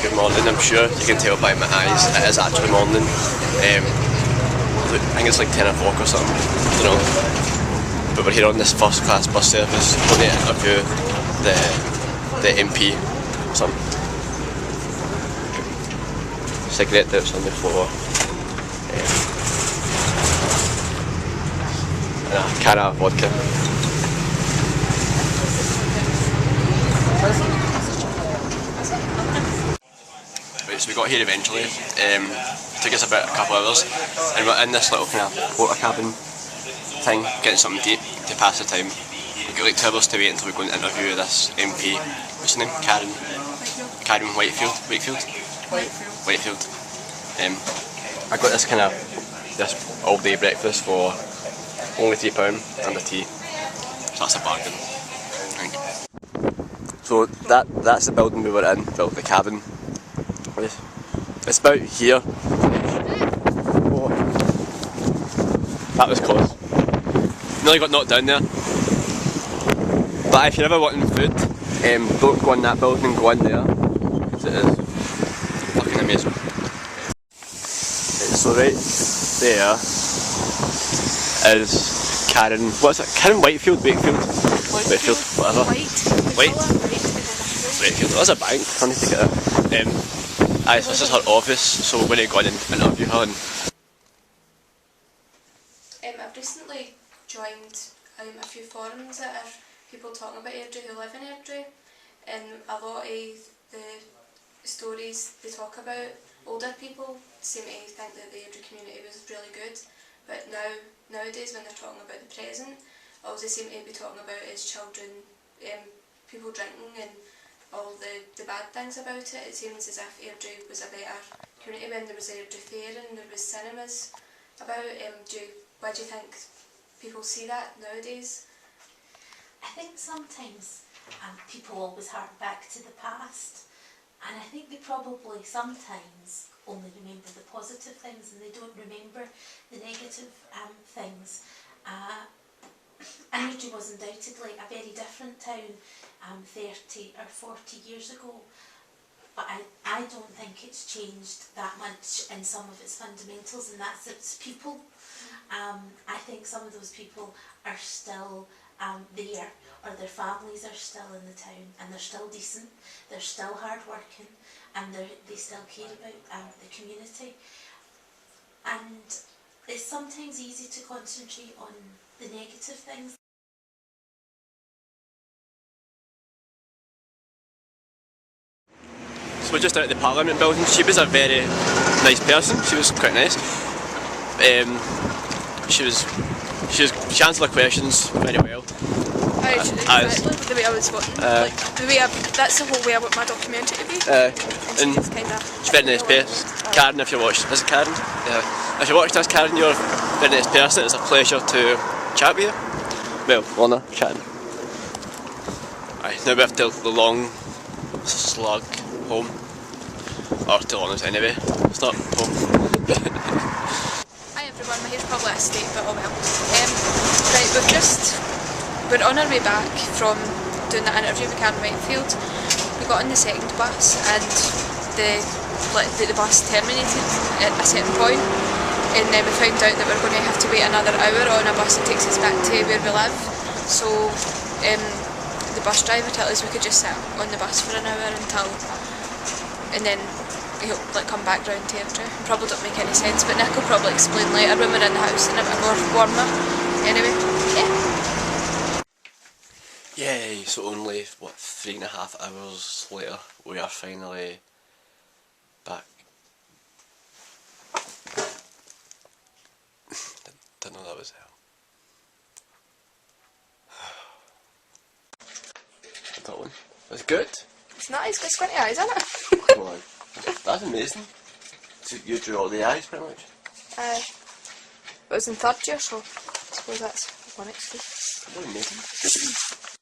good morning, I'm sure. You can tell by my eyes, it is actually morning. I think it's like 10 o'clock or something, I don't know. But we're here on this first class bus service, going to interview the MP or something. Cigarette that's on the floor. And a can of vodka. Right, so we got here eventually. Took us about a couple of hours, and we're in this little kind of porta cabin thing, getting something to eat to pass the time. We've got like 2 hours to wait until we go and interview this MP. What's her name? Karen Whitefield. I got this kind of all day breakfast for only £3 and a tea. So that's a bargain, I think. So that's the building we were in, the cabin. It's about here. Oh, that was close. Nearly got knocked down there. But if you're ever wanting food, don't go in that building, go in there. Because it is fucking amazing. So right there is Karen, what's it? Karen Whitefield, whatever. Whitefield, that's a bank, I need to get it. So this is her office, so we're going to go in and interview her. I've recently joined a few forums that are people talking about Airdrie who live in Airdrie, and a lot of the stories they talk about, older people seem to think that the Airdrie community was really good, but nowadays when they're talking about the present, all they seem to be talking about is children, people drinking and all the bad things about it. It seems as if Airdrie was a better community when there was Airdrie Fair and there was cinemas about. Why do you think people see that nowadays? I think sometimes people always hark back to the past, and I think they probably sometimes only remember the positive things and they don't remember the negative things. And Airdrie was undoubtedly a very different town 30 or 40 years ago, but I don't think it's changed that much in some of its fundamentals, and that's its people. I think some of those people are still there, or their families are still in the town, and they're still decent, they're still hard working, and they still care about the community. And it's sometimes easy to concentrate on the negative things. So we're just out at the Parliament building. She was a very nice person, she was quite nice. She answered the questions very well. Exactly the way I was wanting. That's the whole way I want my documentary to be. And she's a very nice person. Karen, if you watched, is it Karen? Yeah. If you watched this, Karen, you're a very nice person. It's a pleasure to chat with you. Well, honour chatting. Now we have the long slug home. Or to honest anyway, it's not home. Hi everyone, my hair's probably a state, but oh well. Right, we're on our way back from doing that interview with Karen Whitefield. We got on the second bus and the bus terminated at a certain point, and then we found out that we're going to have to wait another hour on a bus that takes us back to where we live. So the bus driver told us we could just sit on the bus for an hour and then he'll come back round to Airdrie. Probably don't make any sense, but Nick will probably explain later when we're in the house and a bit more warmer. Anyway, yeah. Yay, so only, 3.5 hours later, we are finally back. Didn't know that was hell. That one. That's good. It's not, it's got squinty eyes, isn't it? Come on. That's amazing. So you drew all the eyes pretty much? It was in 3rd year, so I suppose that's one excuse. That's amazing.